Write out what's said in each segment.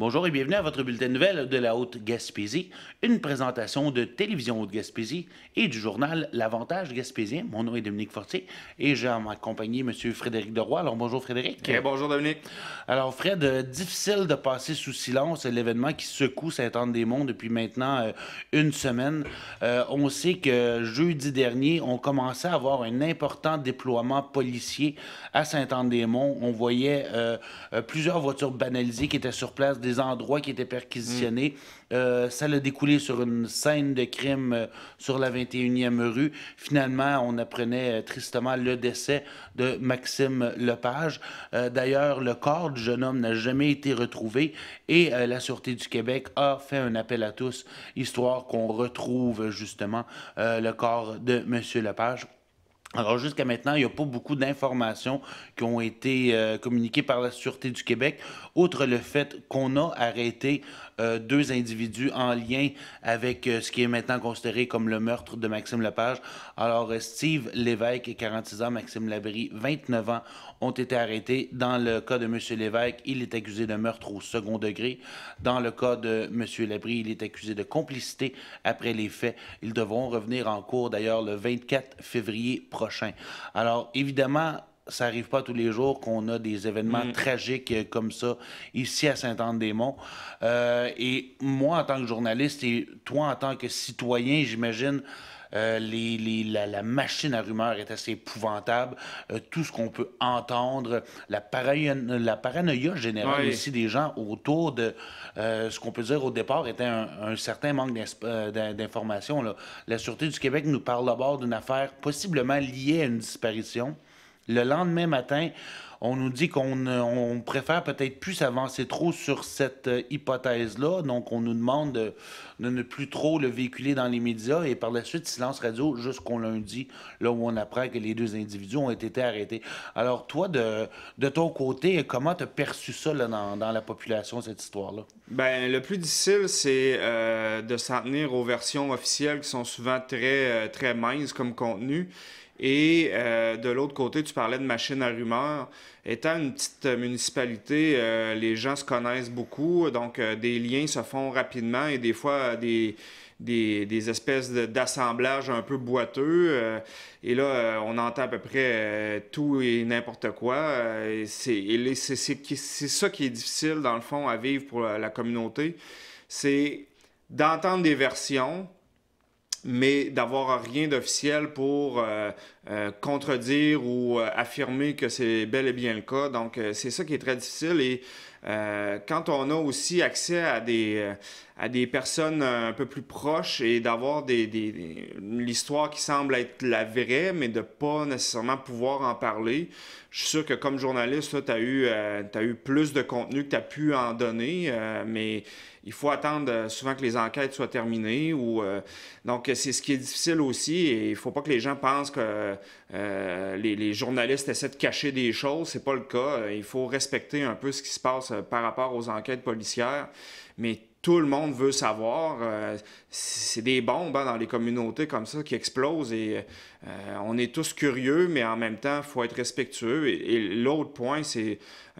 Bonjour et bienvenue à votre bulletin de nouvelles de la Haute-Gaspésie, une présentation de Télévision Haute-Gaspésie et du journal L'Avantage gaspésien. Mon nom est Dominique Fortier et j'ai en ma compagnie M. Frédéric Deroy. Alors bonjour Frédéric. Bonjour Dominique. Alors Fred, difficile de passer sous silence l'événement qui secoue Sainte-Anne-des-Monts depuis maintenant une semaine. On sait que jeudi dernier, on commençait à avoir un important déploiement policier à Sainte-Anne-des-Monts. On voyait plusieurs voitures banalisées qui étaient sur place, des endroits qui étaient perquisitionnés. Ça a découlé sur une scène de crime sur la 21e rue. Finalement, on apprenait tristement le décès de Maxime Lepage. D'ailleurs, le corps du jeune homme n'a jamais été retrouvé et la Sûreté du Québec a fait un appel à tous, histoire qu'on retrouve justement le corps de M. Lepage. Alors, jusqu'à maintenant, il n'y a pas beaucoup d'informations qui ont été communiquées par la Sûreté du Québec, outre le fait qu'on a arrêté deux individus en lien avec ce qui est maintenant considéré comme le meurtre de Maxime Lepage. Alors, Steve Lévesque, 46 ans, Maxime Labrie, 29 ans, ont été arrêtés. Dans le cas de M. Lévesque, il est accusé de meurtre au second degré. Dans le cas de M. Labrie, il est accusé de complicité après les faits. Ils devront revenir en cours, d'ailleurs, le 24 février prochain. Alors, évidemment, ça n'arrive pas tous les jours qu'on a des événements tragiques comme ça ici à Sainte-Anne-des-Monts. Et moi, en tant que journaliste, et toi, en tant que citoyen, j'imagine, la machine à rumeurs est assez épouvantable. Tout ce qu'on peut entendre, la paranoïa générale aussi des gens autour de ce qu'on peut dire au départ était un certain manque d'informations. La Sûreté du Québec nous parle d'abord d'une affaire possiblement liée à une disparition. Le lendemain matin, on nous dit qu'on préfère peut-être plus s'avancer trop sur cette hypothèse-là. Donc, on nous demande de ne plus trop le véhiculer dans les médias. Et par la suite, silence radio jusqu'au lundi, là où on apprend que les deux individus ont été arrêtés. Alors, toi, de ton côté, comment tu as perçu ça là, dans la population, cette histoire-là? Ben, le plus difficile, c'est de s'en tenir aux versions officielles qui sont souvent très minces comme contenu. Et de l'autre côté, tu parlais de machine à rumeurs. Étant une petite municipalité, les gens se connaissent beaucoup, donc des liens se font rapidement et des fois des espèces d'assemblages un peu boiteux. Et là, on entend à peu près tout et n'importe quoi. C'est ça qui est difficile, dans le fond, à vivre pour la communauté. C'est d'entendre des versions, mais d'avoir rien d'officiel pour contredire ou affirmer que c'est bel et bien le cas. Donc, c'est ça qui est très difficile. Et quand on a aussi accès à des personnes un peu plus proches et d'avoir l'histoire qui semble être la vraie, mais de ne pas nécessairement pouvoir en parler, je suis sûr que comme journaliste, tu as eu plus de contenu que tu as pu en donner, mais il faut attendre souvent que les enquêtes soient terminées. Donc, c'est ce qui est difficile aussi. Et il ne faut pas que les gens pensent que les journalistes essaient de cacher des choses. C'est pas le cas. Il faut respecter un peu ce qui se passe par rapport aux enquêtes policières. Mais tout le monde veut savoir. C'est des bombes dans les communautés comme ça qui explosent et on est tous curieux, mais en même temps, il faut être respectueux. Et l'autre point, c'est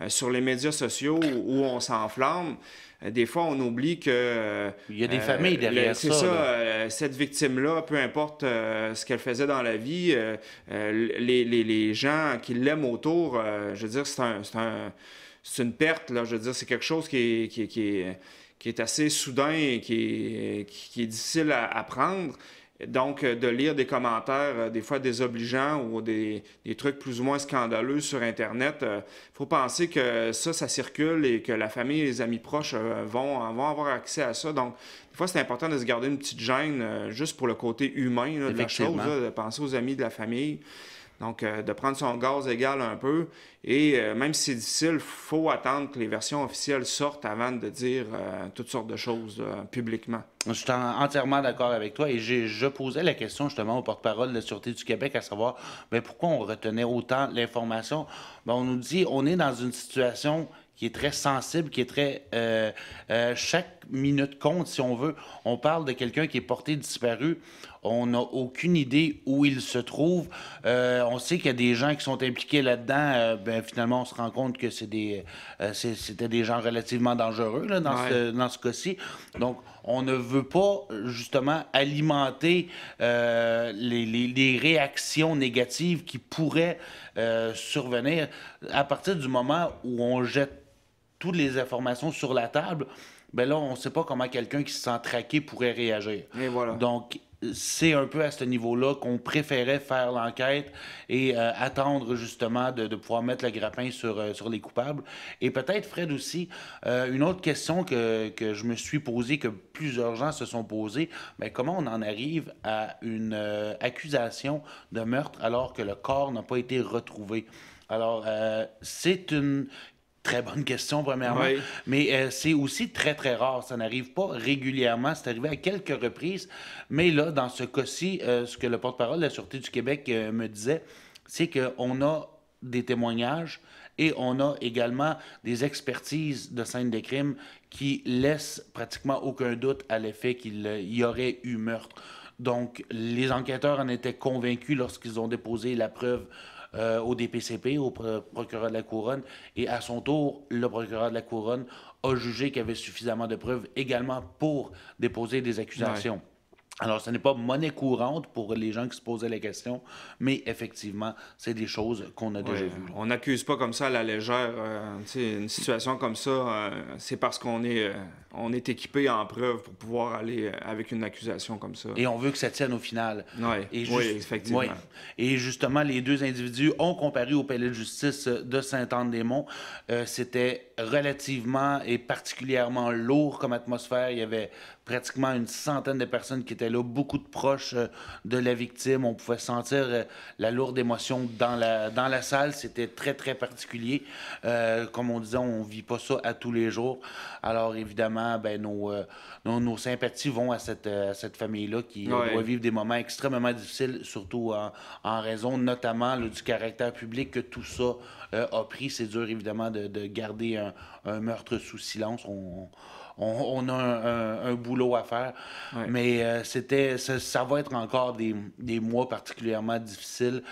sur les médias sociaux où on s'enflamme. Des fois, on oublie que... il y a des familles derrière ça. C'est ça, cette victime-là, peu importe ce qu'elle faisait dans la vie, les gens qui l'aiment autour, je veux dire, c'est une perte, là. Je veux dire, c'est quelque chose qui est assez soudain et qui est difficile à prendre. Donc, de lire des commentaires, des fois désobligeants ou des trucs plus ou moins scandaleux sur Internet, il faut penser que ça circule et que la famille et les amis proches vont avoir accès à ça. Donc, des fois, c'est important de se garder une petite gêne juste pour le côté humain là, de la chose, là, de penser aux amis de la famille. Donc, de prendre son gaz égal un peu. Et même si c'est difficile, il faut attendre que les versions officielles sortent avant de dire toutes sortes de choses publiquement. Je suis entièrement d'accord avec toi et je posais la question justement au porte-parole de la Sûreté du Québec à savoir pourquoi on retenait autant l'information. On nous dit on est dans une situation qui est très sensible, qui est très... chaque minute compte, si on veut. On parle de quelqu'un qui est porté disparu. On n'a aucune idée où il se trouve. On sait qu'il y a des gens qui sont impliqués là-dedans. Finalement, on se rend compte que c'était des gens relativement dangereux là, Ouais. dans ce cas-ci. Donc, on ne veut pas, justement, alimenter les réactions négatives qui pourraient survenir à partir du moment où on jette toutes les informations sur la table. Ben là, on ne sait pas comment quelqu'un qui se sent traqué pourrait réagir. Et voilà. Donc, c'est un peu à ce niveau-là qu'on préférait faire l'enquête et attendre justement de pouvoir mettre le grappin sur les coupables. Et peut-être, Fred, aussi, une autre question que je me suis posée, que plusieurs gens se sont posés, ben, comment on en arrive à une accusation de meurtre alors que le corps n'a pas été retrouvé? Alors, c'est une très bonne question, premièrement. Oui. Mais c'est aussi très, très rare. Ça n'arrive pas régulièrement. C'est arrivé à quelques reprises. Mais là, dans ce cas-ci, ce que le porte-parole de la Sûreté du Québec me disait, c'est qu'on a des témoignages et on a également des expertises de scènes de crime qui laissent pratiquement aucun doute à l'effet qu'il y aurait eu meurtre. Donc, les enquêteurs en étaient convaincus lorsqu'ils ont déposé la preuve au DPCP, au procureur de la Couronne, et à son tour, le procureur de la Couronne a jugé qu'il y avait suffisamment de preuves également pour déposer des accusations. Ouais. Alors, ce n'est pas monnaie courante pour les gens qui se posaient la question, mais effectivement, c'est des choses qu'on a déjà Ouais, vues. on n'accuse pas comme ça à la légère. Tu sais, une situation comme ça, c'est parce on est équipé en preuve pour pouvoir aller avec une accusation comme ça. Et on veut que ça tienne au final. Ouais, Et oui, effectivement. ouais. Et justement, les deux individus ont comparu au palais de justice de Sainte-Anne-des-Monts. C'était relativement et particulièrement lourd comme atmosphère. Il y avait pratiquement une centaine de personnes qui étaient là, beaucoup de proches de la victime. On pouvait sentir la lourde émotion dans la salle. C'était très, très particulier. Comme on disait, on ne vit pas ça à tous les jours. Alors, évidemment, ben, nos sympathies vont à cette famille-là qui Ouais. doit vivre des moments extrêmement difficiles, surtout en raison notamment là, du caractère public que tout ça a pris. C'est dur, évidemment, de garder un meurtre sous silence. On a un boulot à faire, Ouais. mais ça va être encore des mois particulièrement difficiles,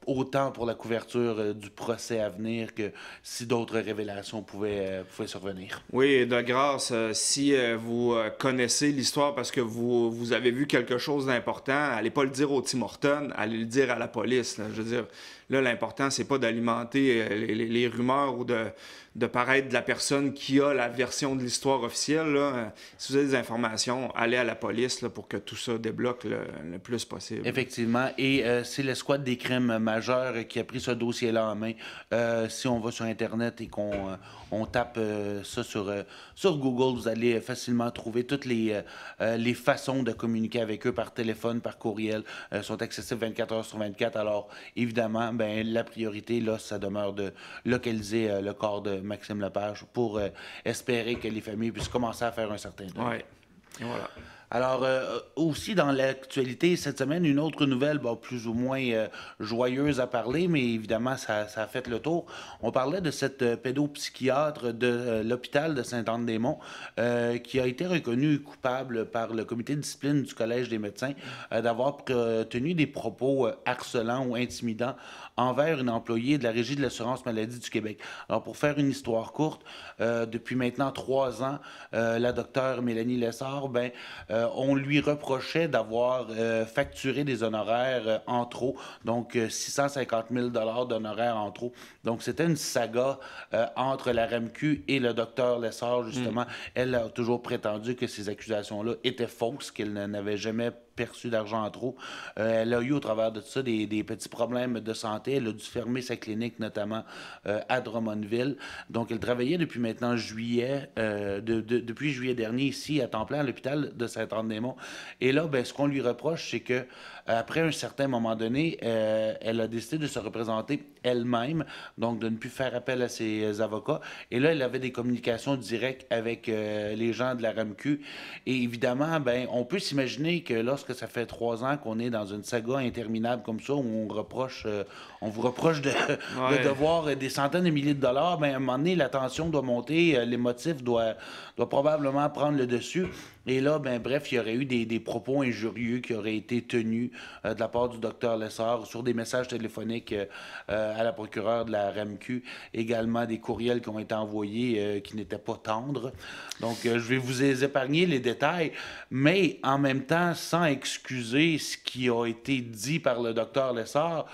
autant pour la couverture du procès à venir que si d'autres révélations pouvaient survenir. Oui, et de grâce, si vous connaissez l'histoire parce que vous avez vu quelque chose d'important, allez pas le dire au Tim Hortons, allez le dire à la police. Là. Je veux dire, là, l'important, c'est pas d'alimenter les rumeurs ou de paraître de la personne qui a la version de l'histoire officielle. Là. Si vous avez des informations, allez à la police là, pour que tout ça débloque le plus possible. Effectivement. Et c'est l'escouade des crimes majeurs qui a pris ce dossier-là en main. Si on va sur Internet et qu'on tape ça sur Google, vous allez facilement trouver toutes les façons de communiquer avec eux par téléphone, par courriel. Sont accessibles 24 heures sur 24. Alors, évidemment, ben, la priorité, là, ça demeure de localiser le corps de Maxime Lepage pour espérer que les familles puissent commencer à faire un certain deuil. Ouais. Et voilà. Alors, aussi dans l'actualité, cette semaine, une autre nouvelle, bon, plus ou moins joyeuse à parler, mais évidemment, ça a fait le tour. On parlait de cette pédopsychiatre de l'hôpital de Sainte-Anne-des-Monts qui a été reconnue coupable par le comité de discipline du Collège des médecins d'avoir tenu des propos harcelants ou intimidants envers une employée de la Régie de l'assurance maladie du Québec. Alors, pour faire une histoire courte, depuis maintenant 3 ans, la docteure Mélanie Lessard, ben, on lui reprochait d'avoir facturé des honoraires en trop, donc 650 000 d'honoraires en trop. Donc, c'était une saga entre la RAMQ et le docteur Lessard, justement. Elle a toujours prétendu que ces accusations-là étaient fausses, qu'elle n'avait jamais perçu d'argent en trop. Elle a eu au travers de ça des petits problèmes de santé. Elle a dû fermer sa clinique, notamment à Drummondville. Donc, elle travaillait depuis maintenant juillet, depuis juillet dernier ici à temps plein à l'hôpital de Sainte-Anne-des-Monts. Et là, ben, ce qu'on lui reproche, c'est que après un certain moment donné, elle a décidé de se représenter elle-même, donc de ne plus faire appel à ses avocats. Et là, elle avait des communications directes avec les gens de la RAMQ. Et évidemment, ben, on peut s'imaginer que lorsque ça fait 3 ans qu'on est dans une saga interminable comme ça, où on vous reproche de devoir des centaines de milliers de dollars, ben, à un moment donné, la tension doit monter, les motifs doivent probablement prendre le dessus. Et là, ben bref, il y aurait eu des propos injurieux qui auraient été tenus de la part du docteur Lessard sur des messages téléphoniques à la procureure de la RAMQ, également des courriels qui ont été envoyés qui n'étaient pas tendres. Donc, je vais vous épargner les détails, mais en même temps, sans excuser ce qui a été dit par le docteur Lessard,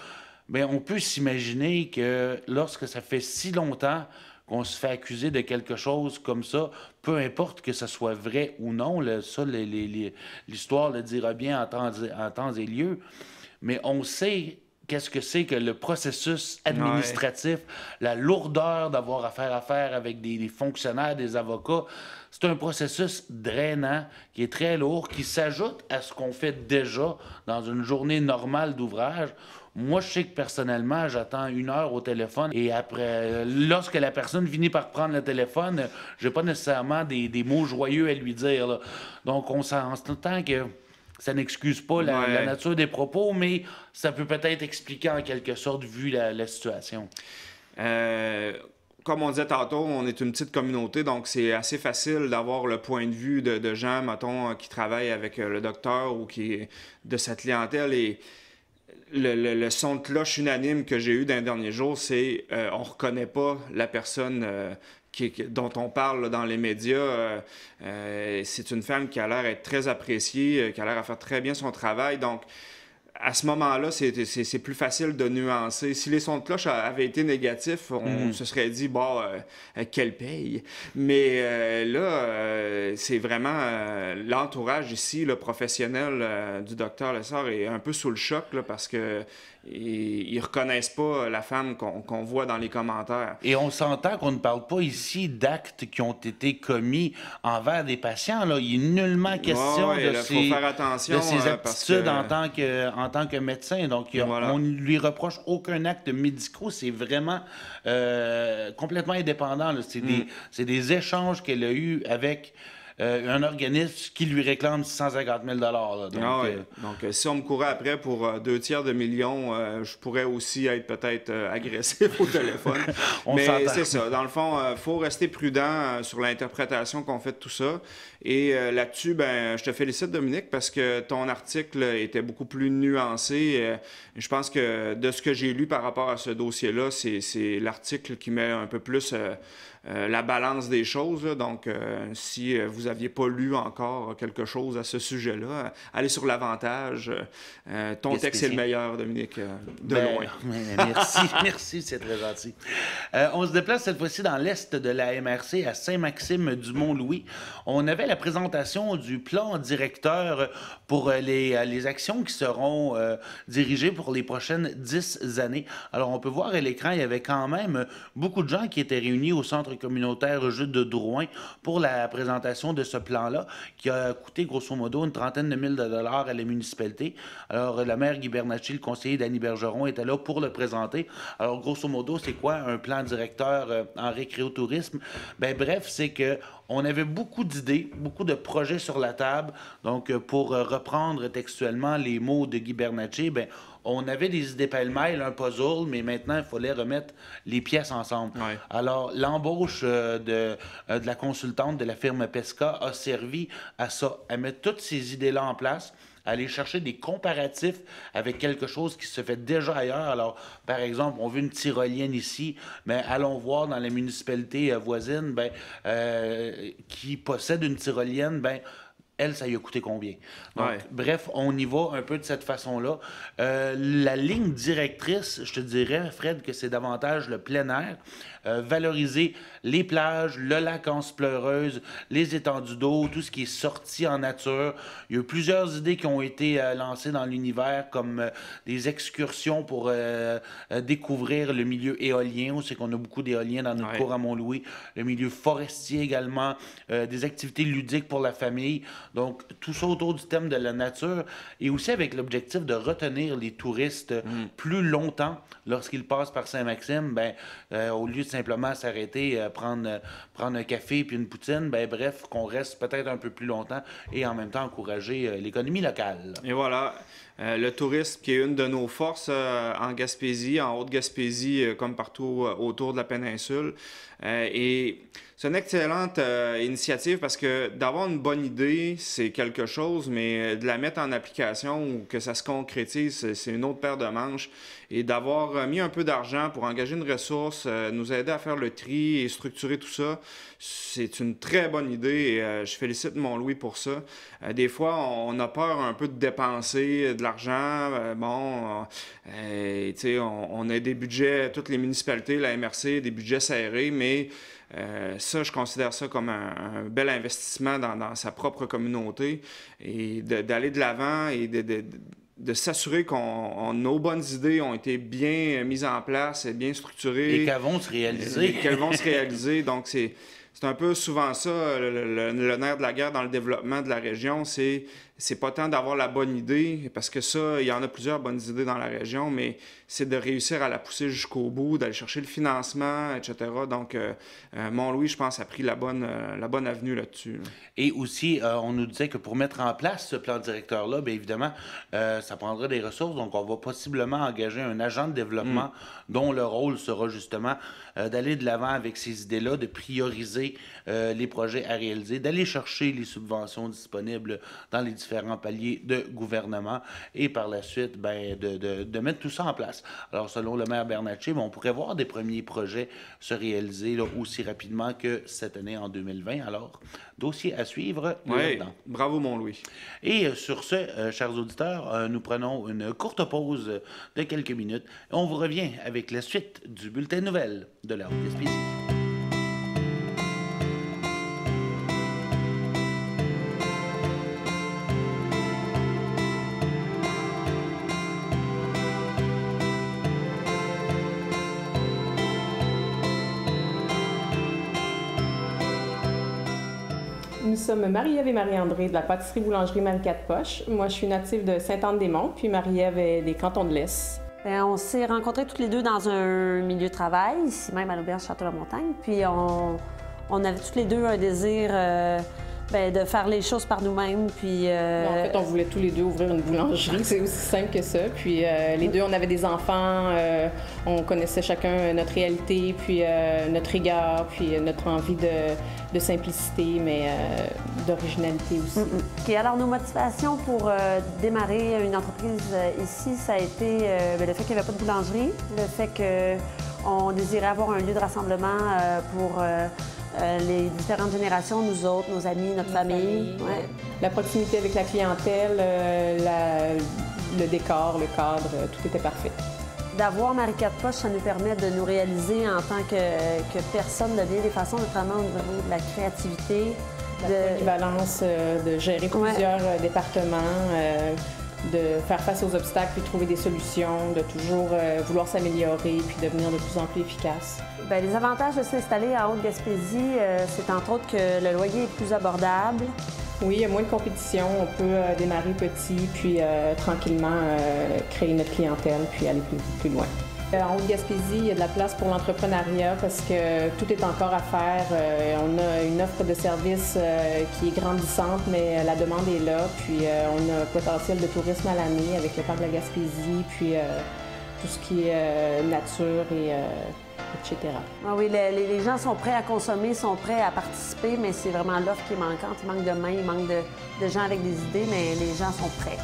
bien, on peut s'imaginer que lorsque ça fait si longtemps qu'on se fait accuser de quelque chose comme ça, peu importe que ce soit vrai ou non, l'histoire le dira bien en temps et lieu, mais on sait qu'est-ce que c'est que le processus administratif, la lourdeur d'avoir à faire avec des fonctionnaires, des avocats. C'est un processus drainant qui est très lourd, qui s'ajoute à ce qu'on fait déjà dans une journée normale d'ouvrage. Moi, je sais que personnellement, j'attends 1 heure au téléphone et après, lorsque la personne finit par prendre le téléphone, j'ai pas nécessairement des mots joyeux à lui dire, là. Donc, on s'entend que ça n'excuse pas la nature des propos, mais ça peut peut-être expliquer en quelque sorte, vu la situation. Comme on disait tantôt, on est une petite communauté, donc c'est assez facile d'avoir le point de vue de gens, mettons, qui travaillent avec le docteur ou qui de sa clientèle. Et le son de cloche unanime que j'ai eu dans les derniers jours, c'est on reconnaît pas la personne dont on parle là, dans les médias. C'est une femme qui a l'air d'être très appréciée, qui a l'air à faire très bien son travail. Donc, à ce moment-là, c'est plus facile de nuancer. Si les sons de cloche avaient été négatifs, on se serait dit, bon, quelle paye. Mais là, c'est vraiment l'entourage ici, le professionnel du docteur Lessard est un peu sous le choc là, parce que ils reconnaissent pas la femme qu'on voit dans les commentaires. Et on s'entend qu'on ne parle pas ici d'actes qui ont été commis envers des patients. Là. Il n'est nullement question de ses aptitudes en tant que médecin. Donc, on ne lui reproche aucun acte médical. C'est vraiment complètement indépendant. C'est des échanges qu'elle a eus avec un organisme qui lui réclame 650 000 là. Donc, si on me courait après pour 2/3 million, je pourrais aussi être peut-être agressif au téléphone. Mais c'est ça. Dans le fond, il faut rester prudent sur l'interprétation qu'on fait de tout ça. Et là-dessus, ben, je te félicite, Dominique, parce que ton article était beaucoup plus nuancé. Je pense que de ce que j'ai lu par rapport à ce dossier-là, c'est l'article qui met un peu plus la balance des choses. Là. Donc, si vous n'aviez pas lu encore quelque chose à ce sujet-là, allez sur l'avantage. Ton texte est le meilleur, Dominique, loin. Merci, c'est très gentil. On se déplace cette fois-ci dans l'est de la MRC, à Saint-Maxime-du-Mont-Louis. On avait la présentation du plan directeur pour les actions qui seront dirigées pour les prochaines 10 années. Alors, on peut voir à l'écran, il y avait quand même beaucoup de gens qui étaient réunis au centre communautaire Jules de Drouin pour la présentation de ce plan-là, qui a coûté grosso modo une trentaine de mille de dollars à la municipalité. Alors, la maire Guy Bernacchi, le conseiller Danny Bergeron, était là pour le présenter. Alors, grosso modo, c'est quoi un plan directeur en récréotourisme? Ben, bref, c'est que on avait beaucoup d'idées, beaucoup de projets sur la table. Donc, pour reprendre textuellement les mots de Guy Bernacchi, ben, on avait des idées pêle-mêle, un puzzle, mais maintenant, il fallait remettre les pièces ensemble. Ouais. Alors, l'embauche de la consultante de la firme Pesca a servi à ça, à mettre toutes ces idées-là en place, aller chercher des comparatifs avec quelque chose qui se fait déjà ailleurs. Alors, par exemple, on veut une tyrolienne ici, mais allons voir dans les municipalités voisines qui possèdent une tyrolienne, elle, ça lui a coûté combien? Donc, bref, on y va un peu de cette façon-là. La ligne directrice, je te dirais, Fred, que c'est davantage le plein air. Valoriser les plages, le lac Anse Pleureuse, les étendues d'eau, tout ce qui est sorti en nature. Il y a eu plusieurs idées qui ont été lancées dans l'univers, comme des excursions pour découvrir le milieu éolien. On sait qu'on a beaucoup d'éoliens dans notre cour à Mont-Louis. Le milieu forestier également, des activités ludiques pour la famille. Donc, tout ça autour du thème de la nature et aussi avec l'objectif de retenir les touristes plus longtemps lorsqu'ils passent par Saint-Maxime. Au lieu de simplement s'arrêter, prendre un café puis une poutine, bref, qu'on reste peut-être un peu plus longtemps et en même temps encourager l'économie locale. Et voilà. Le tourisme, qui est une de nos forces en Gaspésie, en Haute-Gaspésie, comme partout autour de la péninsule. Et c'est une excellente initiative parce que d'avoir une bonne idée, c'est quelque chose, mais de la mettre en application ou que ça se concrétise, c'est une autre paire de manches. Et d'avoir mis un peu d'argent pour engager une ressource, nous aider à faire le tri et structurer tout ça, c'est une très bonne idée et je félicite mon Louis pour ça. Des fois, on a peur un peu de dépenser de l'argent. On a des budgets, toutes les municipalités, la MRC, des budgets serrés, mais ça, je considère ça comme un bel investissement dans sa propre communauté et d'aller de l'avant et de s'assurer que nos bonnes idées ont été bien mises en place et bien structurées. Et qu'elles vont se réaliser. Et qu'elles vont se réaliser. Donc, c'est un peu souvent ça, le nerf de la guerre dans le développement de la région, c'est pas tant d'avoir la bonne idée, parce que ça, il y en a plusieurs bonnes idées dans la région, mais c'est de réussir à la pousser jusqu'au bout, d'aller chercher le financement, etc. Donc, Mont-Louis, je pense, a pris la bonne avenue là-dessus. Là. Et aussi, on nous disait que pour mettre en place ce plan directeur-là, bien évidemment, ça prendra des ressources, donc on va possiblement engager un agent de développement dont le rôle sera justement d'aller de l'avant avec ces idées-là, de prioriser les projets à réaliser, d'aller chercher les subventions disponibles dans les différents paliers de gouvernement et par la suite, ben, de mettre tout ça en place. Alors, selon le maire Bernatchez, on pourrait voir des premiers projets se réaliser là, aussi rapidement que cette année en 2020. Alors, dossier à suivre. Oui, bravo Mont-Louis. Et sur ce, chers auditeurs, nous prenons une courte pause de quelques minutes. On vous revient avec la suite du bulletin de nouvelles de la Haute-Gaspésie. Nous sommes Marie-Ève et Marie-André de la pâtisserie-boulangerie Marie-4-Poches. Moi, je suis native de Sainte-Anne-des-Monts, puis Marie-Ève est des cantons de l'Est. Bien, on s'est rencontrés toutes les deux dans un milieu de travail, ici même à l'auberge Château-la-Montagne. Puis on avait toutes les deux un désir de faire les choses par nous-mêmes. Puis, En fait, on voulait tous les deux ouvrir une boulangerie, c'est aussi simple que ça. Puis les deux, on avait des enfants, on connaissait chacun notre réalité, puis notre rigueur, puis notre envie de simplicité, mais d'originalité aussi. Puis alors, nos motivations pour démarrer une entreprise ici, ça a été le fait qu'il n'y avait pas de boulangerie, le fait qu'on désirait avoir un lieu de rassemblement pour les différentes générations, nous autres, nos amis, notre famille. Ouais. La proximité avec la clientèle, le décor, le cadre, tout était parfait. D'avoir Marie-4-Poches, ça nous permet de nous réaliser en tant que personne de bien des façons, notamment au niveau de la créativité. La polyvalence de gérer plusieurs départements, de faire face aux obstacles puis trouver des solutions, de toujours vouloir s'améliorer puis devenir de plus en plus efficace. Bien, les avantages de s'installer à Haute-Gaspésie, c'est entre autres que le loyer est plus abordable. Oui, il y a moins de compétition. On peut démarrer petit puis tranquillement créer notre clientèle puis aller plus loin. En Haute-Gaspésie, il y a de la place pour l'entrepreneuriat parce que tout est encore à faire. On a une offre de services qui est grandissante, mais la demande est là. Puis on a un potentiel de tourisme à l'année avec le parc de la Gaspésie, puis tout ce qui est nature et etc. Ah oui, les gens sont prêts à consommer, sont prêts à participer, mais c'est vraiment l'offre qui est manquante. Il manque de mains, il manque de gens avec des idées, mais les gens sont prêts.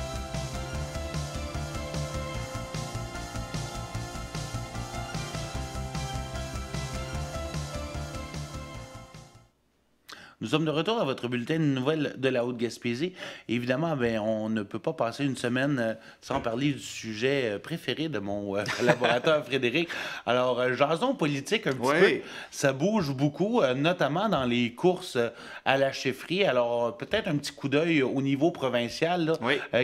Nous sommes de retour à votre bulletin de nouvelles de la Haute-Gaspésie. Évidemment, bien, on ne peut pas passer une semaine sans parler du sujet préféré de mon collaborateur Frédéric. Alors, jason politique un petit peu, ça bouge beaucoup, notamment dans les courses à la chefferie. Alors, peut-être un petit coup d'œil au niveau provincial. Là.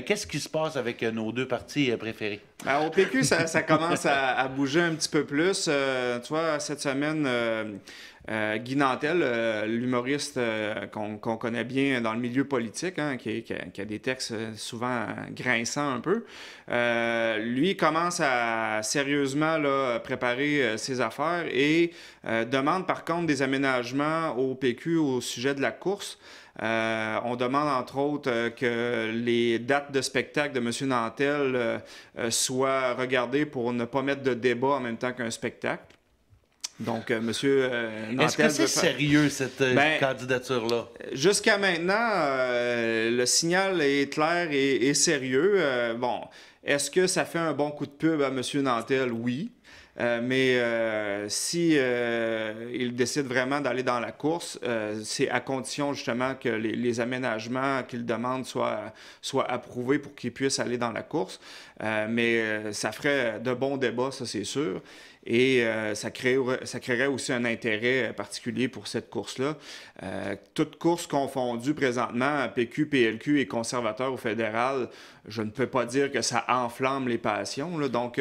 Qu'est-ce qui se passe avec nos deux partis préférés? Au PQ, ça commence à bouger un petit peu plus. Tu vois, cette semaine, Guy Nantel, l'humoriste qu'on connaît bien dans le milieu politique, hein, qui a des textes souvent grinçants un peu, lui commence à sérieusement là, préparer ses affaires et demande par contre des aménagements au PQ au sujet de la course. On demande entre autres que les dates de spectacle de M. Nantel soient regardées pour ne pas mettre de débat en même temps qu'un spectacle. Donc, M. Nantel... Est-ce que c'est sérieux, cette candidature-là? Jusqu'à maintenant, le signal est clair et sérieux. Bon, est-ce que ça fait un bon coup de pub à M. Nantel? Oui. Mais si il décide vraiment d'aller dans la course, c'est à condition justement que les aménagements qu'il demande soient approuvés pour qu'il puisse aller dans la course. Mais ça ferait de bons débats, ça c'est sûr. Et ça créerait aussi un intérêt particulier pour cette course-là. Toute course confondue présentement, PQ, PLQ et conservateurs au fédéral, je ne peux pas dire que ça enflamme les passions, là. Donc,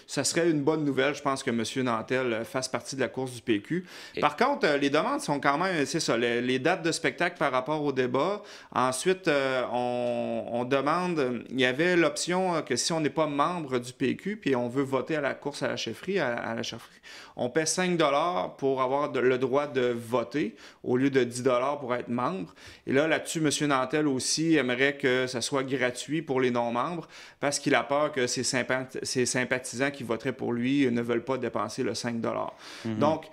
ça serait une bonne nouvelle, je pense, que M. Nantel fasse partie de la course du PQ. Par contre, les demandes sont quand même, c'est ça, les dates de spectacle par rapport au débat. Ensuite, on demande, il y avait l'option que si on n'est pas membre du PQ puis on veut voter à la course à la chefferie, on paie 5 $ pour avoir le droit de voter au lieu de 10 $ pour être membre. Et là-dessus, M. Nantel aussi aimerait que ça soit gratuit pour les non-membres parce qu'il a peur que ses sympathisants qui voteraient pour lui ne veulent pas dépenser le 5 $. Donc,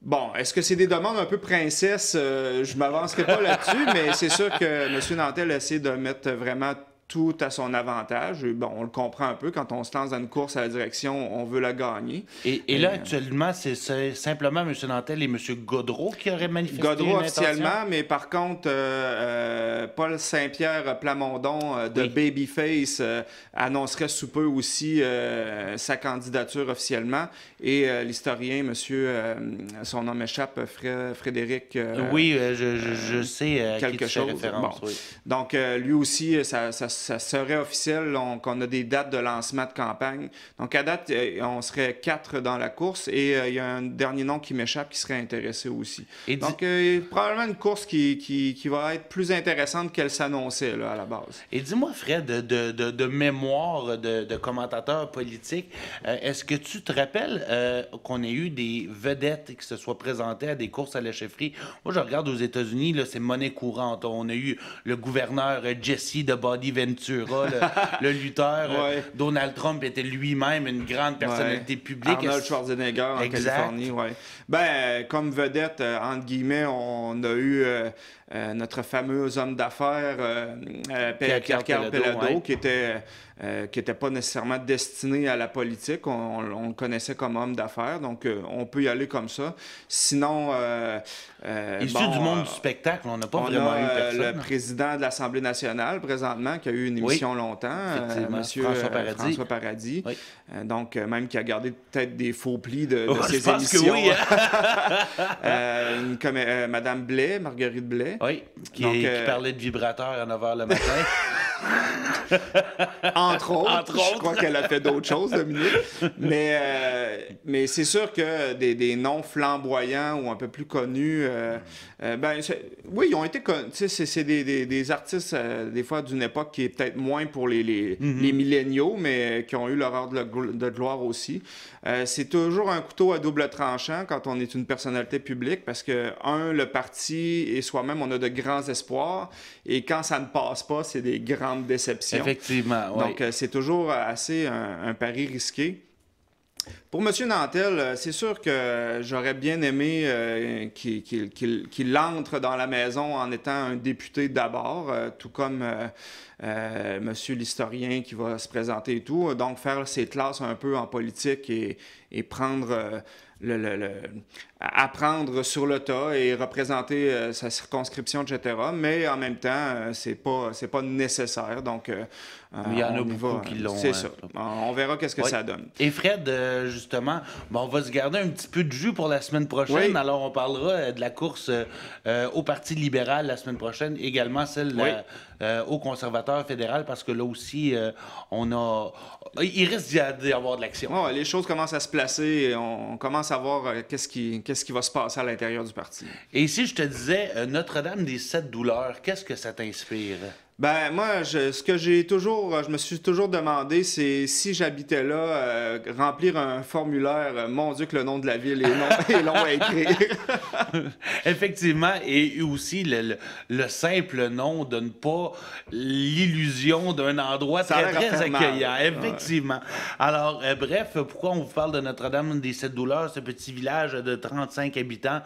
bon, est-ce que c'est des demandes un peu princesse? Je ne m'avancerai pas là-dessus, mais c'est sûr que M. Nantel essaie de mettre vraiment tout à son avantage. Bon, on le comprend un peu. Quand on se lance dans une course à la direction, on veut la gagner. Et là, actuellement, c'est simplement M. Nantel et M. Gaudreau qui auraient manifesté Gaudreau une officiellement, intention? mais par contre, Paul Saint-Pierre Plamondon de Babyface annoncerait sous peu aussi sa candidature officiellement. Et l'historien, son nom m'échappe, Frédéric... oui, je sais à qui tu fais référence. Bon. Oui. Donc, lui aussi, ça serait officiel qu'on a des dates de lancement de campagne. Donc, à date, on serait 4 dans la course et il y a un dernier nom qui m'échappe qui serait intéressé aussi. Donc, probablement une course qui va être plus intéressante qu'elle s'annonçait là, à la base. Et dis-moi, Fred, de mémoire de commentateurs politiques, est-ce que tu te rappelles qu'on ait eu des vedettes qui se soient présentées à des courses à la chefferie? Moi, je regarde aux États-Unis, là, c'est monnaie courante. On a eu le gouverneur Jesse de Body Ventura, le lutteur. Ouais. Donald Trump était lui-même une grande personnalité publique. Arnold Schwarzenegger en Californie, oui. Ben, comme vedette, entre guillemets, on a eu notre fameux homme d'affaires, Pierre-Carl Pelado, qui était pas nécessairement destiné à la politique. On le connaissait comme homme d'affaires, donc on peut y aller comme ça. Sinon... issu du monde du spectacle, on n'a pas vraiment eu personne. Le président de l'Assemblée nationale, présentement, qui a eu une émission longtemps, Monsieur François Paradis. Oui. Donc, même qui a gardé peut-être des faux plis de ses émissions. Que oui, hein? Madame Blais, Marguerite Blais. Oui, qui parlait de vibrateur à 9 h le matin. Entre autres. Je crois qu'elle a fait d'autres choses, Dominique. Mais c'est sûr que des noms flamboyants ou un peu plus connus, oui, ils ont été connus. C'est des artistes, des fois, d'une époque qui est peut-être moins pour les milléniaux, mais qui ont eu leur heure de gloire aussi. C'est toujours un couteau à double tranchant quand on est une personnalité publique parce que, le parti et soi-même, on a de grands espoirs. Et quand ça ne passe pas, c'est des grandes déceptions. Effectivement, oui. Donc, c'est toujours assez un pari risqué. Pour M. Nantel, c'est sûr que j'aurais bien aimé qu'il entre dans la maison en étant un député d'abord, tout comme M. l'historien qui va se présenter et tout. Donc, faire ses classes un peu en politique et prendre... apprendre sur le tas et représenter sa circonscription, etc. Mais en même temps, c'est pas nécessaire. Donc, il y en a beaucoup qui l'ont. C'est ça. On verra qu'est-ce que ça donne. Et Fred, justement, on va se garder un petit peu de jus pour la semaine prochaine. Oui. Alors, on parlera de la course au Parti libéral la semaine prochaine, également celle au conservateur fédéral, parce que là aussi, il risque d'y avoir de l'action. Les choses commencent à se placer. On commence savoir qu'est-ce qui va se passer à l'intérieur du parti. Et si je te disais Notre-Dame des Sept Douleurs, qu'est-ce que ça t'inspire? Ben moi, je me suis toujours demandé, c'est si j'habitais là, remplir un formulaire, mon Dieu que le nom de la ville est long à écrire. Effectivement, et aussi le simple nom donne pas l'illusion d'un endroit Ça a très, l'air très fermant. accueillant. Effectivement. Alors, bref, pourquoi on vous parle de Notre-Dame des Sept Douleurs, ce petit village de 35 habitants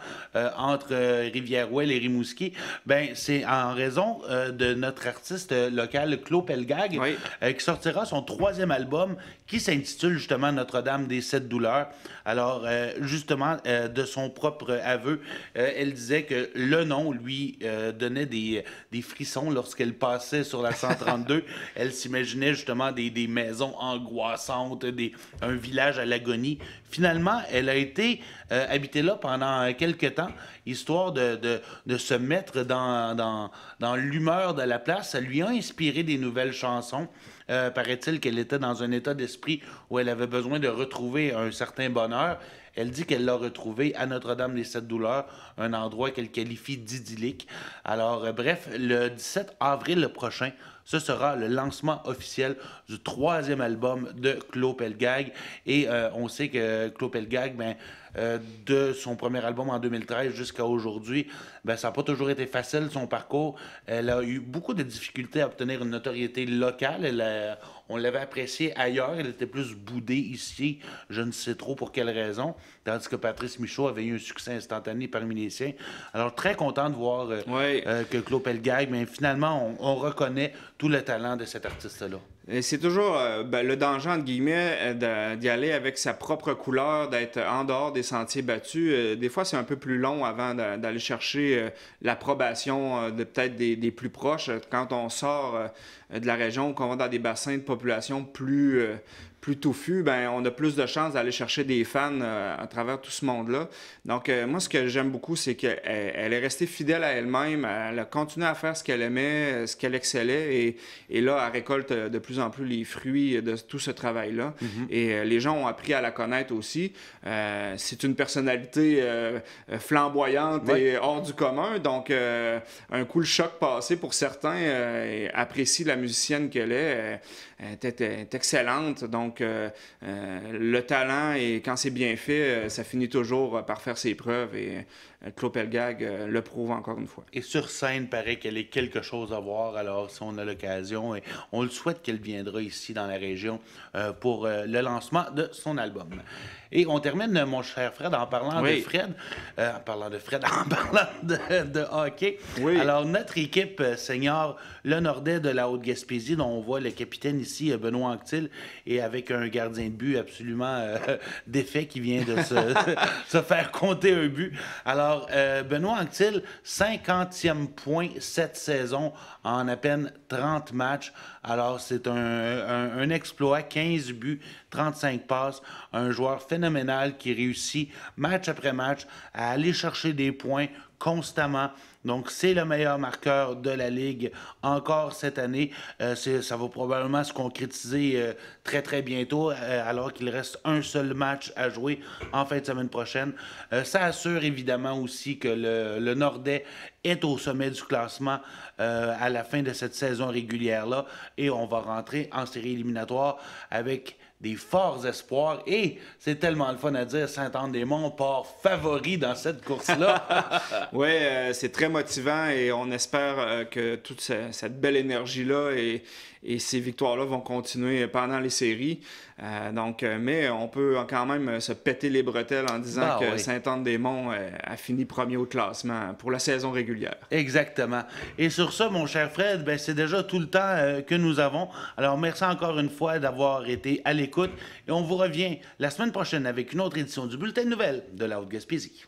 entre Rivière-Ouelle et Rimouski? Ben, c'est en raison de notre artiste local, Claude Pelgag, Oui. qui sortira son 3e album qui s'intitule justement Notre-Dame des Sept Douleurs. Alors, justement, de son propre aveu, elle disait que le nom lui donnait des frissons lorsqu'elle passait sur la 132. Elle s'imaginait justement des maisons angoissantes, un village à l'agonie. Finalement, elle a été habitée là pendant quelques temps, histoire de se mettre dans l'humeur de la place. Ça lui a inspiré des nouvelles chansons. Paraît-il qu'elle était dans un état d'esprit où elle avait besoin de retrouver un certain bonheur. Elle dit qu'elle l'a retrouvé à Notre-Dame des Sept Douleurs, un endroit qu'elle qualifie d'idyllique. Alors, bref, le 17 avril prochain, ce sera le lancement officiel du 3e album de Claude Pelgag. Et on sait que Claude Pelgag, de son premier album en 2013 jusqu'à aujourd'hui, ça n'a pas toujours été facile, son parcours. Elle a eu beaucoup de difficultés à obtenir une notoriété locale. On l'avait appréciée ailleurs. Elle était plus boudée ici. Je ne sais trop pour quelle raison. Tandis que Patrice Michaud avait eu un succès instantané parmi les siens. Alors, très content de voir que Claude Pelgag, finalement, on reconnaît tout le talent de cet artiste-là. Et c'est toujours le danger, entre guillemets, d'y aller avec sa propre couleur, d'être en dehors des sentiers battus. Des fois, c'est un peu plus long avant d'aller chercher l'approbation de peut-être des plus proches. Quand on sort de la région, qu'on va dans des bassins de population plus touffus, on a plus de chances d'aller chercher des fans à travers tout ce monde-là. Donc, moi, ce que j'aime beaucoup, c'est qu'elle est restée fidèle à elle-même. Elle a continué à faire ce qu'elle aimait, ce qu'elle excellait. Et là, elle récolte de plus en plus les fruits de tout ce travail-là. Mm-hmm. Et les gens ont appris à la connaître aussi. C'est une personnalité flamboyante et hors du commun. Donc, un coup le choc passé pour certains, apprécient la musicienne qu'elle est. Elle est excellente. Donc, le talent, et quand c'est bien fait, ça finit toujours par faire ses preuves. Et Claude Pelgag le prouve encore une fois. Et sur scène, paraît qu'elle est quelque chose à voir. Alors, si on a l'occasion, et on le souhaite qu'elle viendra ici dans la région pour le lancement de son album. Et on termine, mon cher Fred, en parlant de Fred, en parlant de hockey. Oui. Alors, notre équipe senior, le Nordais de la Haute-Gaspésie, dont on voit le capitaine ici, Benoît Anctil, et avec un gardien de but absolument défait qui vient de se faire compter un but. Alors, Benoît Anctil, 50e point cette saison en à peine 30 matchs. Alors, c'est un exploit, 15 buts, 35 passes, un joueur phénoménal qui réussit match après match à aller chercher des points constamment. Donc, c'est le meilleur marqueur de la Ligue encore cette année. Ça va probablement se concrétiser très, très bientôt, alors qu'il reste un seul match à jouer en fin de semaine prochaine. Ça assure évidemment aussi que le Nordais est au sommet du classement à la fin de cette saison régulière-là. Et on va rentrer en série éliminatoire avec des forts espoirs. Et c'est tellement le fun à dire, Saint-Anne-des-Monts part favori dans cette course-là. Oui, c'est très motivant et on espère que toute cette belle énergie-là et ces victoires-là vont continuer pendant les séries. Mais on peut quand même se péter les bretelles en disant que Saint-Anne-des-Monts a fini premier au classement pour la saison régulière. Exactement. Et sur ça, mon cher Fred, c'est déjà tout le temps que nous avons. Alors, merci encore une fois d'avoir été à l'écoute. Et on vous revient la semaine prochaine avec une autre édition du Bulletin de nouvelles de la Haute-Gaspésie.